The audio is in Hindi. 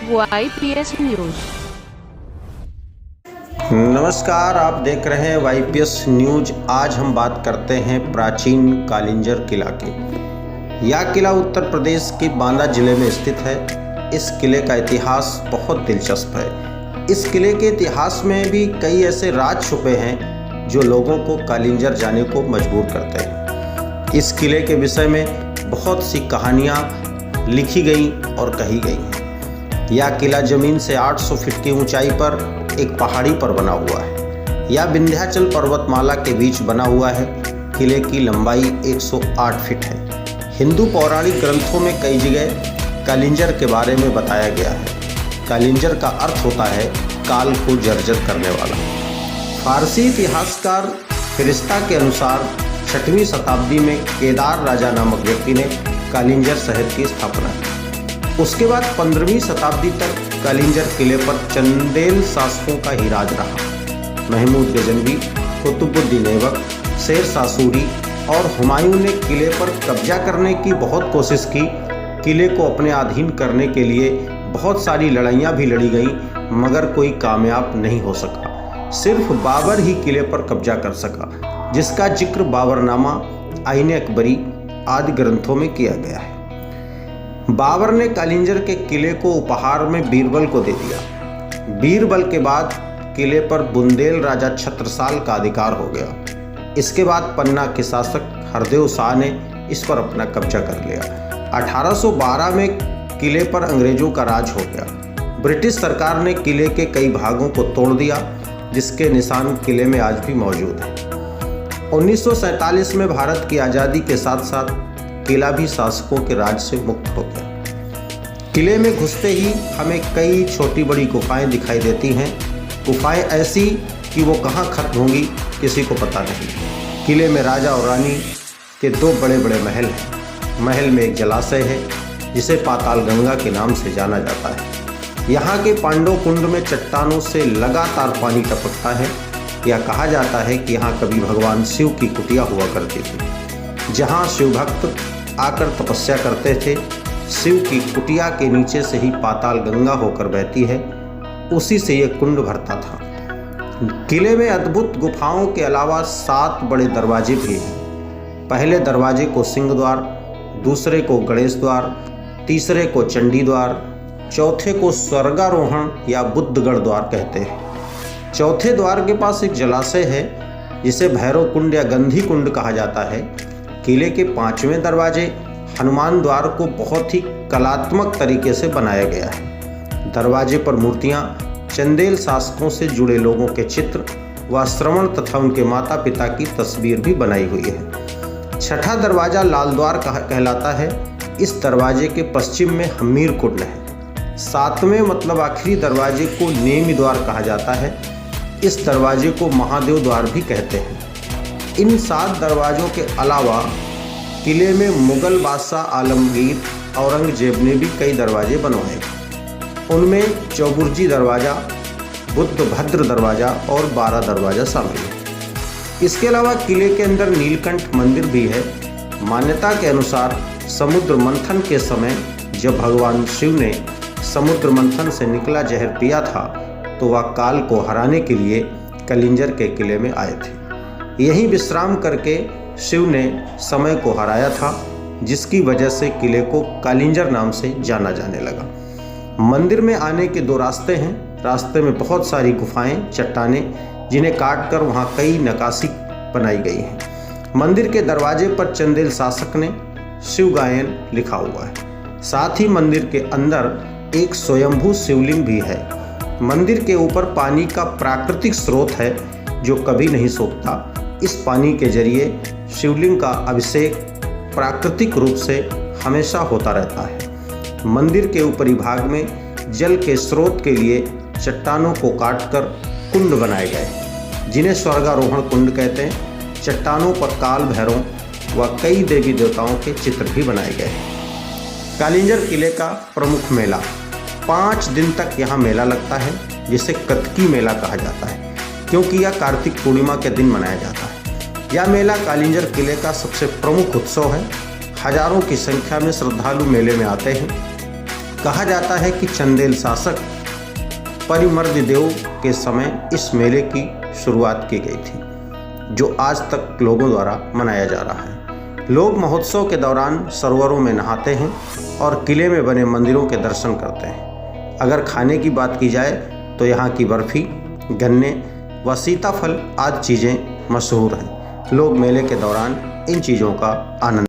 YPS news. नमस्कार, आप देख रहे हैं YPS न्यूज। आज हम बात करते हैं प्राचीन कालिंजर किला की। यह किला उत्तर प्रदेश के बांदा जिले में स्थित है। इस किले का इतिहास बहुत दिलचस्प है। इस किले के इतिहास में भी कई ऐसे राज छुपे हैं जो लोगों को कालिंजर जाने को मजबूर करते हैं। इस किले के विषय में बहुत सी कहानियाँ लिखी गई और कही गई हैं। यह किला जमीन से 800 फीट की ऊंचाई पर एक पहाड़ी पर बना हुआ है। यह विंध्याचल पर्वतमाला के बीच बना हुआ है। किले की लंबाई 108 फीट है। हिंदू पौराणिक ग्रंथों में कई जगह कालिंजर के बारे में बताया गया है। कालिंजर का अर्थ होता है काल को जर्जर करने वाला। फारसी इतिहासकार फिरिस्ता के अनुसार 6वीं शताब्दी में केदार राजा नामक व्यक्ति ने कालिंजर शहर की स्थापना की। उसके बाद 15वीं शताब्दी तक कालिंजर किले पर चंदेल शासकों का ही राज रहा। महमूद गजनवी, कुतुबुद्दीन ऐबक, शेर शाह सूरी और हुमायूं ने किले पर कब्जा करने की बहुत कोशिश की। किले को अपने अधीन करने के लिए बहुत सारी लड़ाइयाँ भी लड़ी गईं, मगर कोई कामयाब नहीं हो सका। सिर्फ बाबर ही किले पर कब्जा कर सका, जिसका जिक्र बाबरनामा, आईन अकबरी आदि ग्रंथों में किया गया है। बाबर ने कालिंजर के किले को उपहार में बीरबल को दे दिया। बीरबल के बाद किले पर बुंदेल राजा छत्रसाल का अधिकार हो गया। इसके बाद पन्ना के शासक हरदेव शाह ने इस पर अपना कब्जा कर लिया। 1812 में किले पर अंग्रेजों का राज हो गया। ब्रिटिश सरकार ने किले के कई भागों को तोड़ दिया, जिसके निशान किले में आज भी मौजूद हैं। 1947 में भारत की आज़ादी के साथ साथ किला भी शासकों के राज से मुक्त हो गया। किले में घुसते ही हमें कई छोटी बड़ी गुफाएं दिखाई देती हैं। गुफाएं ऐसी कि वो कहाँ खत्म होंगी किसी को पता नहीं। किले में राजा और रानी के 2 बड़े बड़े महल हैं। महल में एक जलाशय है जिसे पाताल गंगा के नाम से जाना जाता है। यहाँ के पांडव कुंड में चट्टानों से लगातार पानी टपकता है। यह कहा जाता है कि यहाँ कभी भगवान शिव की कुटिया हुआ करती थी, जहाँ शिव भक्त आकर तपस्या करते थे। शिव की कुटिया के नीचे से ही पाताल गंगा होकर बहती है, उसी से यह कुंड भरता था। किले में अद्भुत गुफाओं के अलावा 7 बड़े दरवाजे भी हैं। पहले दरवाजे को सिंह द्वार, दूसरे को गणेश द्वार, तीसरे को चंडी द्वार, चौथे को स्वर्गारोहण या बुद्धगढ़ द्वार कहते हैं। चौथे द्वार के पास एक जलाशय है जिसे भैरव कुंड या गंधी कुंड कहा जाता है। किले के 5वें दरवाजे हनुमान द्वार को बहुत ही कलात्मक तरीके से बनाया गया है। दरवाजे पर मूर्तियां, चंदेल शासकों से जुड़े लोगों के चित्र व श्रवण तथा उनके माता पिता की तस्वीर भी बनाई हुई है। 6ठा दरवाजा लाल द्वार कहलाता है। इस दरवाजे के पश्चिम में हमीर कुंड है। 7वें मतलब आखिरी दरवाजे को नेमी द्वार कहा जाता है। इस दरवाजे को महादेव द्वार भी कहते हैं। इन 7 दरवाजों के अलावा किले में मुगल बादशाह आलमगीर औरंगजेब ने भी कई दरवाजे बनवाए। उनमें चौबुर्जी दरवाज़ा, बुद्ध भद्र दरवाज़ा और 12 दरवाज़ा शामिल है। इसके अलावा किले के अंदर नीलकंठ मंदिर भी है। मान्यता के अनुसार समुद्र मंथन के समय जब भगवान शिव ने समुद्र मंथन से निकला जहर पिया था, तो वह काल को हराने के लिए कालिंजर के किले में आए थे। यहीं विश्राम करके शिव ने समय को हराया था, जिसकी वजह से किले को कालिंजर नाम से जाना जाने लगा। मंदिर में आने के 2 रास्ते हैं। रास्ते में बहुत सारी गुफाएं, चट्टानें, जिन्हें काटकर वहां कई नक्काशी बनाई गई हैं। मंदिर के दरवाजे पर चंदेल शासक ने शिव गायन लिखा हुआ है। साथ ही मंदिर के अंदर एक स्वयंभू शिवलिंग भी है। मंदिर के ऊपर पानी का प्राकृतिक स्रोत है जो कभी नहीं सूखता। इस पानी के जरिए शिवलिंग का अभिषेक प्राकृतिक रूप से हमेशा होता रहता है। मंदिर के ऊपरी भाग में जल के स्रोत के लिए चट्टानों को काटकर कुंड बनाए गए, जिन्हें स्वर्गारोहण कुंड कहते हैं। चट्टानों पर काल भैरव व कई देवी देवताओं के चित्र भी बनाए गए हैं। कालिंजर किले का प्रमुख मेला 5 दिन तक यहाँ मेला लगता है, जिसे कतकी मेला कहा जाता है, क्योंकि यह कार्तिक पूर्णिमा के दिन मनाया जाता है। यह मेला कालिंजर किले का सबसे प्रमुख उत्सव है। हजारों की संख्या में श्रद्धालु मेले में आते हैं। कहा जाता है कि चंदेल शासक परिमर्द देव के समय इस मेले की शुरुआत की गई थी, जो आज तक लोगों द्वारा मनाया जा रहा है। लोग महोत्सव के दौरान सरोवरों में नहाते हैं और किले में बने मंदिरों के दर्शन करते हैं। अगर खाने की बात की जाए तो यहाँ की बर्फ़ी, गन्ने व सीताफल आदि चीज़ें मशहूर हैं। लोग मेले के दौरान इन चीज़ों का आनंद